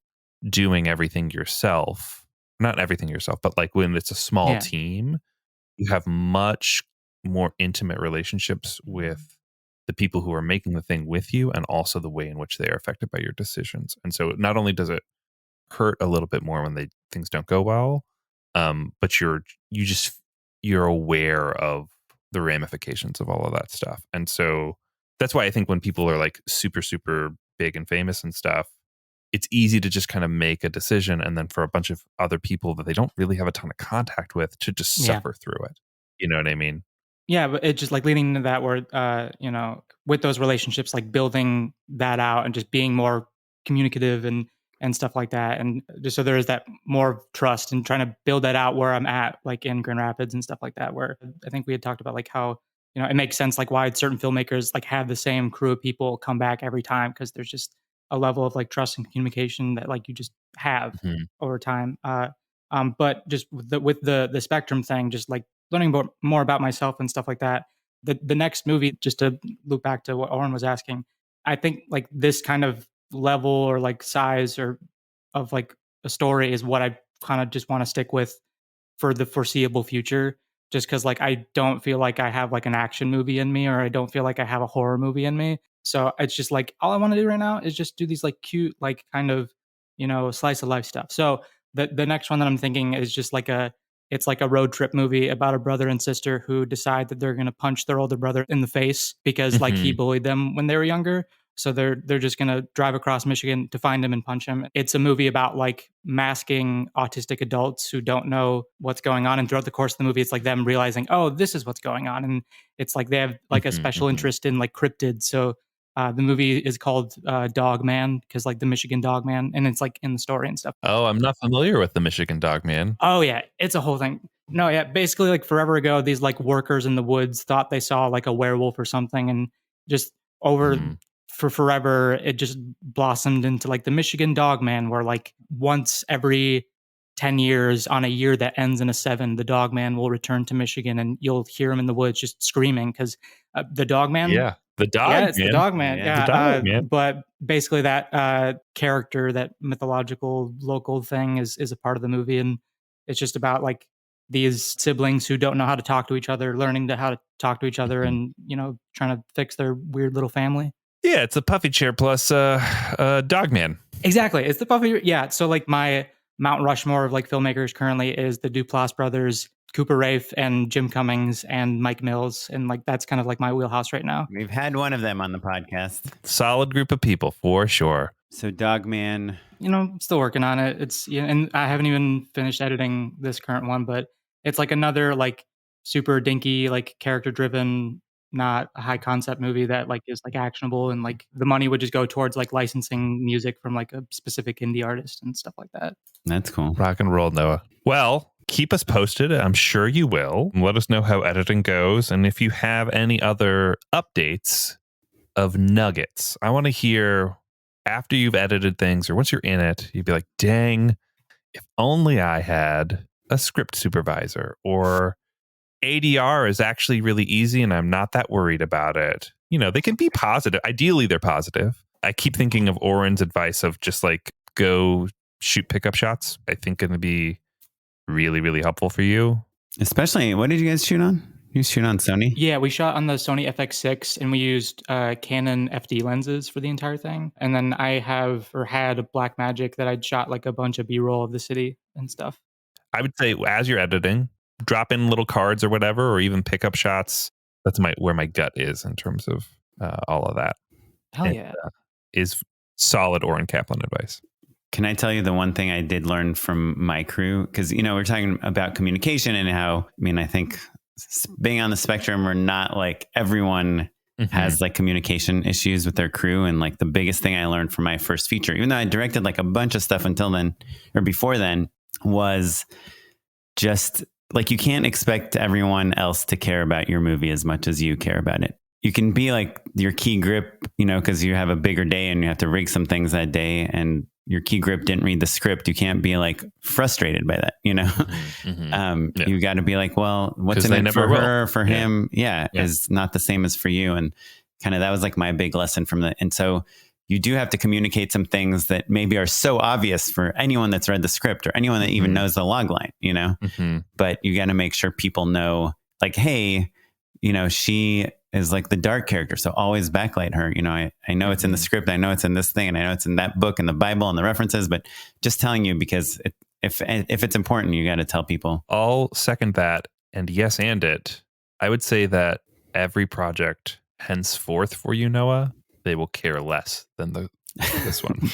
doing everything yourself, not everything yourself, but like when it's a small team, you have much more intimate relationships with the people who are making the thing with you, and also the way in which they are affected by your decisions. And so not only does it hurt a little bit more when things don't go well, but you're aware of the ramifications of all of that stuff. And so that's why I think when people are like super, super big and famous and stuff, it's easy to just kind of make a decision, and then for a bunch of other people that they don't really have a ton of contact with to just suffer through it. You know what I mean? Yeah, but it's just like leading into that where, with those relationships, like building that out and just being more communicative and stuff like that. And just so there is that more trust, and trying to build that out where I'm at, like in Grand Rapids and stuff like that, where I think we had talked about like how, it makes sense, like why certain filmmakers like have the same crew of people come back every time, because there's just a level of like trust and communication that like you just have over time. But just with the spectrum thing, just like learning more about myself and stuff like that. The next movie, just to loop back to what Oren was asking, I think like this kind of level or like size or of like a story is what I kind of just want to stick with for the foreseeable future, just because like I don't feel like I have like an action movie in me, or I don't feel like I have a horror movie in me. So it's just like all I want to do right now is just do these like cute, like kind of slice of life stuff. So the next one that I'm thinking is just like it's like a road trip movie about a brother and sister who decide that they're going to punch their older brother in the face because like he bullied them when they were younger. So they're just going to drive across Michigan to find him and punch him. It's a movie about like masking autistic adults who don't know what's going on. And throughout the course of the movie, it's like them realizing, oh, this is what's going on. And it's like they have like a special interest in like cryptids. So the movie is called Dog Man, because like the Michigan Dog Man, and it's like in the story and stuff. Oh, I'm not familiar with the Michigan Dog Man. Oh yeah, it's a whole thing. No, yeah, basically like forever ago, these like workers in the woods thought they saw like a werewolf or something, and just over for forever, it just blossomed into like the Michigan Dog Man, where like once every 10 years on a year that ends in a 7, the Dog Man will return to Michigan, and you'll hear him in the woods just screaming because the Dog Man. Yeah. The dog, yeah, it's the Dog Man. Yeah, the dog, man. But basically, that character, that mythological local thing, is a part of the movie, and it's just about like these siblings who don't know how to talk to each other, learning how to talk to each other, and trying to fix their weird little family. Yeah, it's a puffy chair plus Dog Man. Exactly, it's the puffy. Yeah, so like my Mount Rushmore of like filmmakers currently is the Duplass brothers, Cooper Raiff and Jim Cummings and Mike Mills. And like, that's kind of like my wheelhouse right now. We've had one of them on the podcast. Solid group of people for sure. So Dogman. I'm still working on it. It's, and I haven't even finished editing this current one, but it's like another like super dinky, like character driven, not a high concept movie that like is like actionable, and like the money would just go towards like licensing music from like a specific indie artist and stuff like that. That's cool. Rock and roll, Noah. Well, keep us posted. I'm sure you will. Let us know how editing goes. And if you have any other updates of nuggets, I want to hear after you've edited things or once you're in it, you'd be like, dang, if only I had a script supervisor, or ADR is actually really easy and I'm not that worried about it. They can be positive. Ideally, they're positive. I keep thinking of Oren's advice of just like go shoot pickup shots. I think going to be really, really helpful for you. Especially, what did you guys shoot on? You shoot on Sony? Yeah, we shot on the Sony FX6 and we used Canon FD lenses for the entire thing. And then I had a Blackmagic that I'd shot like a bunch of B-roll of the city and stuff. I would say as you're editing, drop in little cards or whatever, or even pickup shots. That's where my gut is in terms of all of that. Hell yeah. Is solid Oren Kaplan advice. Can I tell you the one thing I did learn from my crew? Because, we're talking about communication and how, I think being on the spectrum, we're not like everyone has like communication issues with their crew. And like the biggest thing I learned from my first feature, even though I directed like a bunch of stuff until then or before then, was just like, you can't expect everyone else to care about your movie as much as you care about it. You can be like your key grip, because you have a bigger day and you have to rig some things that day and your key grip didn't read the script. You can't be like frustrated by that, You got to be like, well, what's in it for her, or for him? Yeah, is not the same as for you. And kind of, that was like my big lesson from that. And so you do have to communicate some things that maybe are so obvious for anyone that's read the script or anyone that even knows the log line, but you got to make sure people know like, hey, she is like the dark character. So always backlight her. I know it's in the script. I know it's in this thing. And I know it's in that book and the Bible and the references, but just telling you because if it's important, you got to tell people. I'll second that. And yes, and it. I would say that every project henceforth for you, Noah, they will care less than this one.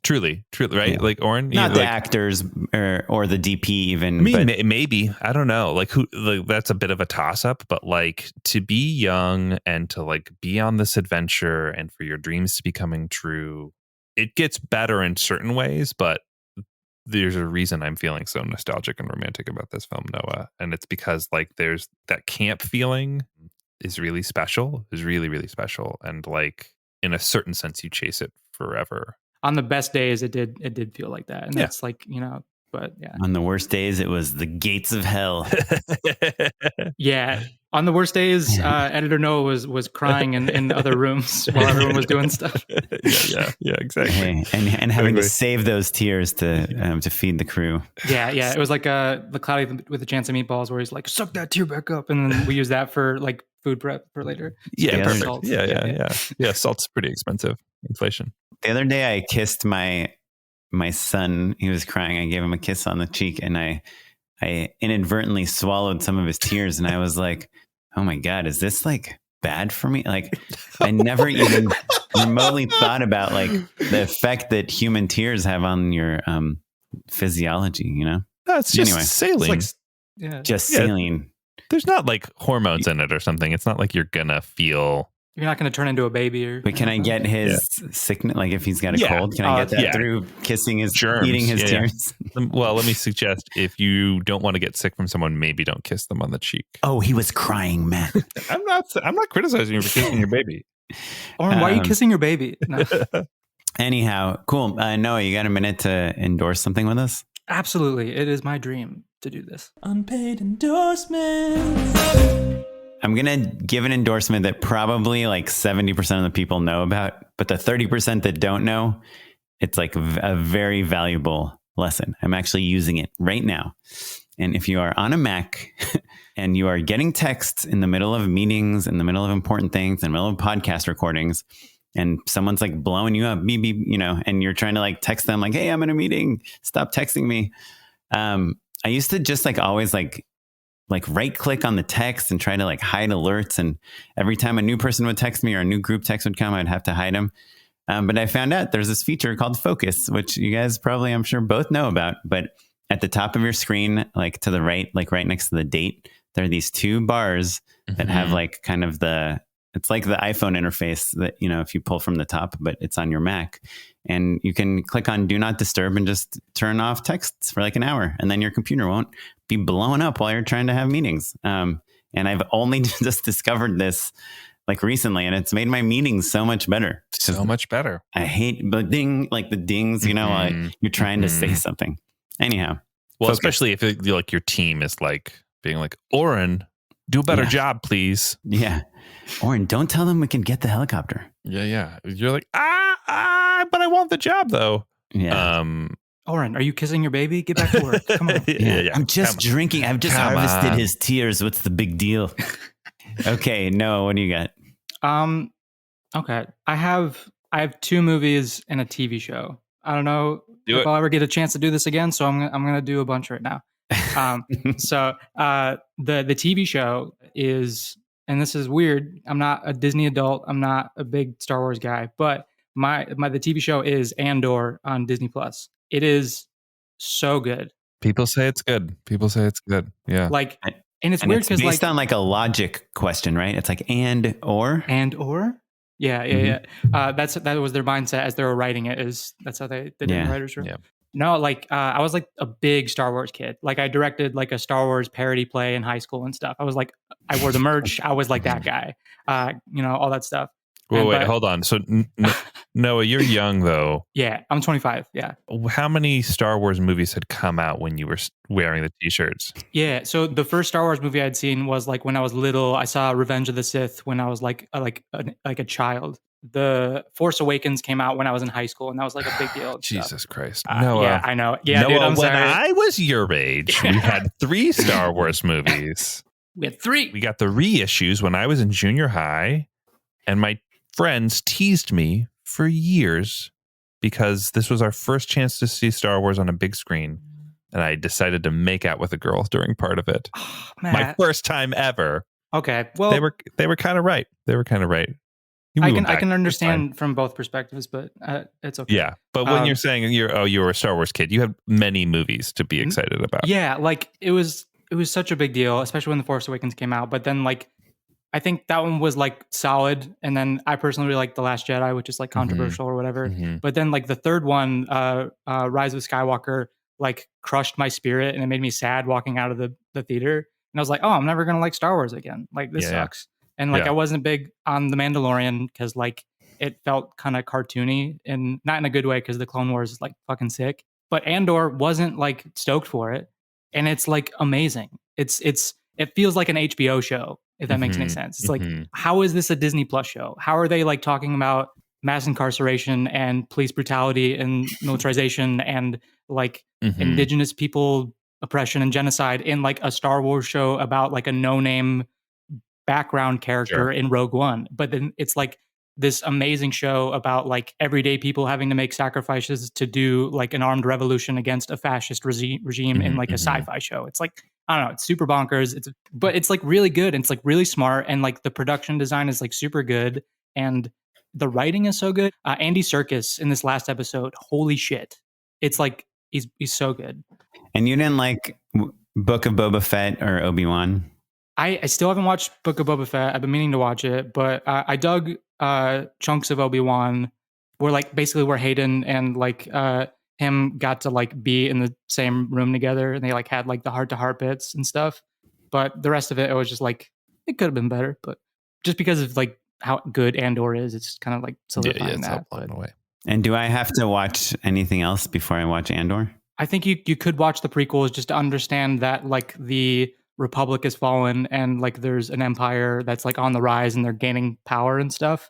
Truly, right? Yeah. Like Oren, not the actors or the DP even. Maybe I don't know. Like that's a bit of a toss up. But like to be young and to like be on this adventure and for your dreams to be coming true, it gets better in certain ways. But there's a reason I'm feeling so nostalgic and romantic about this film, Noah, and it's because like there's that camp feeling is really special. Is really, really special, and like in a certain sense, you chase it forever. On the best days, it did feel like that. And that's like, but yeah. On the worst days, it was the gates of hell. Yeah. On the worst days, editor Noah was crying in other rooms while everyone was doing stuff. Yeah, exactly. And having to save those tears to feed the crew. Yeah. It was like the Cloudy with a Chance of Meatballs, where he's like, suck that tear back up. And then we use that for like food prep for later. Yeah, perfect. Salt. Yeah. Salt's pretty expensive. Inflation. The other day I kissed my son. He was crying. I gave him a kiss on the cheek and I inadvertently swallowed some of his tears. And I was like, oh my God, is this like bad for me? Like I never even remotely thought about like the effect that human tears have on your physiology, That's just saline. Just saline. There's not like hormones in it or something. It's not like you're gonna feel. You're not going to turn into a baby. But can I get his sickness? Like if he's got a cold, can I get that through kissing his germs, eating his tears? Well, let me suggest if you don't want to get sick from someone, maybe don't kiss them on the cheek. Oh, he was crying, Matt. I'm not criticizing you for kissing your baby. Or why are you kissing your baby? No. Anyhow, cool. Noah, you got a minute to endorse something with us? Absolutely. It is my dream to do this. Unpaid endorsements. I'm going to give an endorsement that probably like 70% of the people know about, but the 30% that don't know, it's like a very valuable lesson. I'm actually using it right now. And if you are on a Mac and you are getting texts in the middle of meetings, in the middle of important things, in the middle of podcast recordings, and someone's like blowing you up, and you're trying to like text them like, hey, I'm in a meeting, stop texting me. I used to just like always like right click on the text and try to like hide alerts. And every time a new person would text me or a new group text would come, I'd have to hide them. But I found out there's this feature called Focus, which you guys probably, I'm sure, both know about. But at the top of your screen, like to the right, like right next to the date, there are these two bars that have like kind of it's like the iPhone interface that, you know, if you pull from the top, but it's on your Mac. And you can click on Do Not Disturb and just turn off texts for like an hour. And then your computer won't be blowing up while you're trying to have meetings. And I've only just discovered this like recently, and it's made my meetings so much better. So much better. I hate the dings, you know, you're trying to say something. Anyhow. Well, especially if like your team is like being like, Oren, do a better job, please. Yeah. Oren, don't tell them we can get the helicopter. Yeah. You're like, but I want the job though. Yeah. Oren, are you kissing your baby? Get back to work. Come on. Yeah. I'm just drinking. I've just harvested his tears. What's the big deal? Okay. No, what do you got? Okay. I have 2 movies and a TV show. I don't know if I'll ever get a chance to do this again, so I'm going to do a bunch right now. So the TV show is, and this is weird, I'm not a Disney adult, I'm not a big Star Wars guy, but the TV show is Andor on Disney Plus. It is so good. People say it's good. Yeah. Like, and it's weird because based on like a logic question, right? It's like and or. Yeah. That was their mindset as they were writing it. That's how they did it in the writers' room. Yeah. No, like I was like a big Star Wars kid. Like I directed like a Star Wars parody play in high school and stuff. I was like, I wore the merch. I was like that guy. You know, all that stuff. Wait, hold on. So Noah, you're young though. Yeah, I'm 25. Yeah. How many Star Wars movies had come out when you were wearing the t-shirts? Yeah. So the first Star Wars movie I'd seen was like when I was little. I saw Revenge of the Sith when I was like a child. The Force Awakens came out when I was in high school, and that was like a big deal. Jesus Christ. Noah. Yeah, I know. Yeah, Noah, dude, I'm when sorry. I was your age, we had 3 Star Wars movies. We had 3. We got the reissues when I was in junior high, and my friends teased me for years because this was our first chance to see Star Wars on a big screen, and I decided to make out with a girl during part of it. Oh, my first time ever. Okay, well, they were kind of right. I can understand from both perspectives, but it's okay. Yeah, but when you're saying you were a Star Wars kid, you had many movies to be excited about. Yeah, like it was such a big deal, especially when The Force Awakens came out. But then like I think that one was like solid, and then I personally really like The Last Jedi, which is like controversial or whatever. But then like the third one, Rise of Skywalker, like crushed my spirit, and it made me sad walking out of the theater. And I was like, oh, I'm never gonna like Star Wars again. Like this sucks. And like I wasn't big on The Mandalorian because like it felt kind of cartoony, and not in a good way because the Clone Wars is like fucking sick. But Andor wasn't like stoked for it, and it's like amazing. It feels like an HBO show, if that makes any sense. It's like, how is this a Disney Plus show? How are they like talking about mass incarceration and police brutality and militarization and like indigenous people oppression and genocide in like a Star Wars show about like a no-name background character in Rogue One? But then it's like this amazing show about like everyday people having to make sacrifices to do like an armed revolution against a fascist regime in like a sci-fi show. It's like, I don't know, it's super bonkers. But it's like really good, and it's like really smart, and like the production design is like super good, and the writing is so good. Andy Serkis in this last episode, holy shit. It's like he's so good. And you didn't like Book of Boba Fett or Obi-Wan? I still haven't watched Book of Boba Fett. I've been meaning to watch it, but I dug chunks of Obi-Wan where Hayden and like him got to like be in the same room together, and they like had like the heart-to-heart bits and stuff. But the rest of it was just like, it could have been better, but just because of like how good Andor is, it's kind of like solidifying that. Away. And do I have to watch anything else before I watch Andor? I think you could watch the prequels just to understand that like the Republic has fallen and like there's an empire that's like on the rise and they're gaining power and stuff.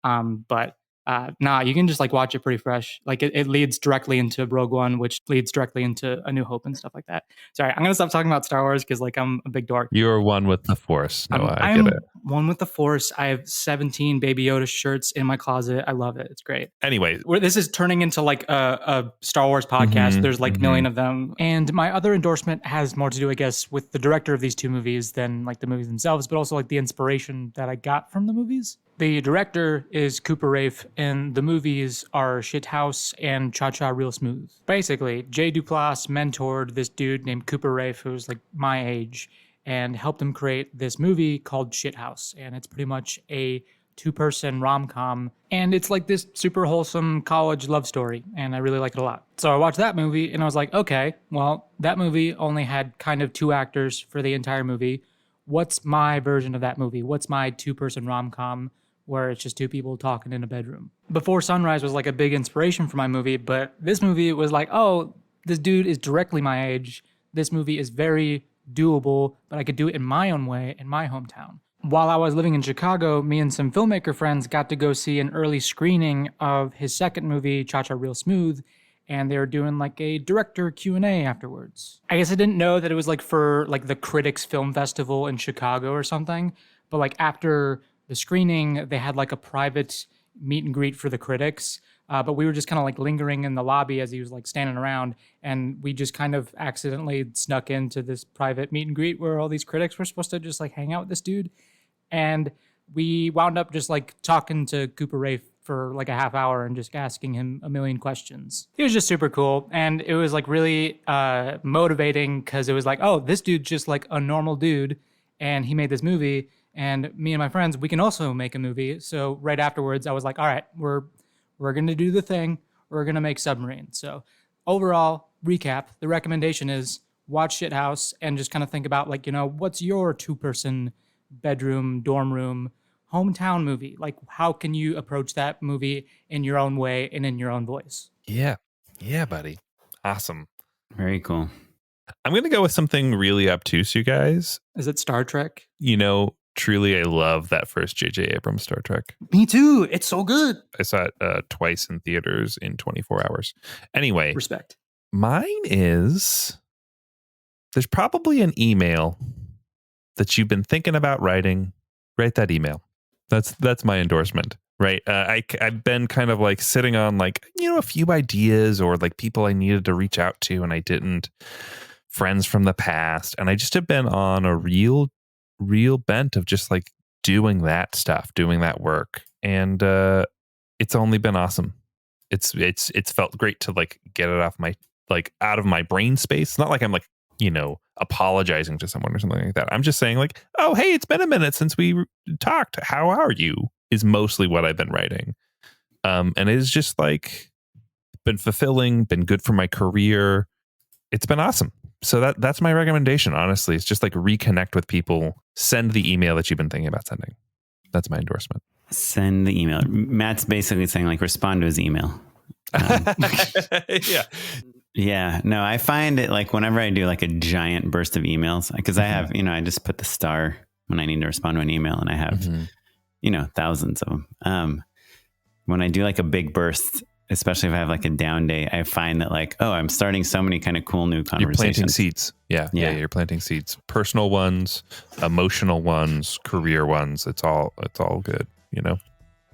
But you can just like watch it pretty fresh. Like it leads directly into Rogue One, which leads directly into A New Hope and stuff like that. Sorry, I'm gonna stop talking about Star Wars because like I'm a big dork. You're one with the Force. No, I get it. One with the Force. I have 17 Baby Yoda shirts in my closet. I love it. It's great. Anyway, This is turning into like a Star Wars podcast. There's like a million of them. And my other endorsement has more to do, I guess, with the director of these two movies than like the movies themselves, but also like the inspiration that I got from the movies. The director is Cooper Raiff, and the movies are Shithouse and Cha-Cha Real Smooth. Basically, Jay Duplass mentored this dude named Cooper Raiff, who's like my age, and helped him create this movie called Shithouse. And it's pretty much a two-person rom-com, and it's like this super wholesome college love story, and I really like it a lot. So I watched that movie, and I was like, okay, well, that movie only had kind of two actors for the entire movie. What's my version of that movie? What's my two-person rom-com where it's just two people talking in a bedroom? Before Sunrise was like a big inspiration for my movie, but this movie was like, oh, this dude is directly my age. This movie is very doable, but I could do it in my own way in my hometown. While I was living in Chicago, me and some filmmaker friends got to go see an early screening of his second movie, Cha-Cha Real Smooth, and they were doing like a director Q&A afterwards. I guess I didn't know that it was like for like the Critics Film Festival in Chicago or something, but like after the screening, they had like a private meet and greet for the critics. But we were just kind of like lingering in the lobby as he was like standing around, and we just kind of accidentally snuck into this private meet and greet where all these critics were supposed to just like hang out with this dude. And we wound up just like talking to Cooper Raiff for like a half hour and just asking him a million questions. He was just super cool. And it was like really motivating because it was like, oh, this dude's just like a normal dude and he made this movie. And me and my friends, we can also make a movie. So right afterwards, I was like, all right, we're going to do the thing. We're going to make Submarine. So overall, recap, the recommendation is watch Shithouse and just kind of think about like, you know, what's your two-person bedroom, dorm room, hometown movie? Like, how can you approach that movie in your own way and in your own voice? Yeah, buddy. Awesome. Very cool. I'm going to go with something really obtuse, you guys. Is it Star Trek? You know, truly, I love that first J.J. Abrams Star Trek. Me too. It's so good. I saw it twice in theaters in 24 hours. Anyway. Respect. Mine is, there's probably an email that you've been thinking about writing. Write that email. That's my endorsement, right? I've been kind of like sitting on like, you know, a few ideas or like people I needed to reach out to and I didn't, friends from the past. And I just have been on a real bent of just like doing that stuff, doing that work. And it's only been awesome. It's felt great to like get it off my, like out of my brain space. It's not like I'm like, you know, apologizing to someone or something like that. I'm just saying like, oh, hey, it's been a minute since we talked. How are you? Is mostly what I've been writing. And it is just like been fulfilling, been good for my career. It's been awesome. So that's my recommendation, honestly. It's just like reconnect with people. Send the email that you've been thinking about sending. That's my endorsement. Send the email. Matt's basically saying like respond to his email. Yeah. Yeah, no, I find it like whenever I do like a giant burst of emails, because I have, you know, I just put the star when I need to respond to an email and I have, you know, thousands of them. When I do like a big burst, especially if I have like a down day, I find that like, oh, I'm starting so many kind of cool new conversations. You're planting seeds. Yeah, you're planting seeds. Personal ones, emotional ones, career ones. It's all good, you know?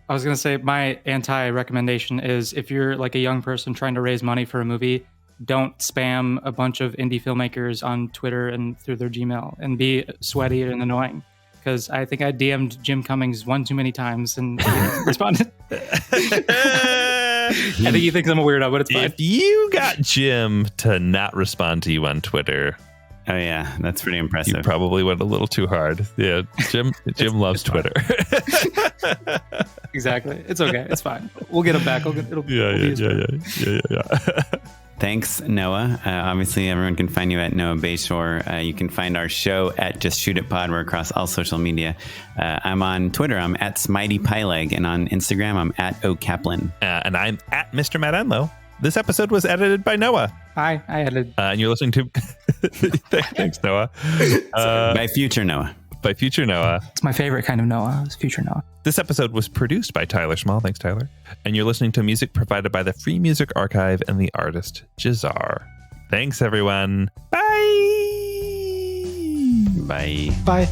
I was going to say my anti-recommendation is if you're like a young person trying to raise money for a movie, don't spam a bunch of indie filmmakers on Twitter and through their Gmail and be sweaty and annoying. Because I think I DM'd Jim Cummings one too many times and he responded. I think he thinks I'm a weirdo, but it's fine. If you got Jim to not respond to you on Twitter, oh yeah, that's pretty impressive. You probably went a little too hard. Yeah, Jim loves Twitter. Exactly. It's okay. It's fine. We'll get him back. It'll Yeah. Thanks, Noah. Obviously, everyone can find you at Noah Bashore. You can find our show at Just Shoot It Pod. We're across all social media. I'm on Twitter. I'm at SmiteyPyleg. And on Instagram, I'm at OKaplan. And I'm at Mr. Matt Enlow. This episode was edited by Noah. Hi, I edited. And you're listening to... Thanks, Noah. By future Noah. By future Noah. It's my favorite kind of Noah. It's future Noah. This episode was produced by Tyler Small. Thanks, Tyler. And you're listening to music provided by the Free Music Archive and the artist Jazar. Thanks, everyone. Bye. Bye. Bye.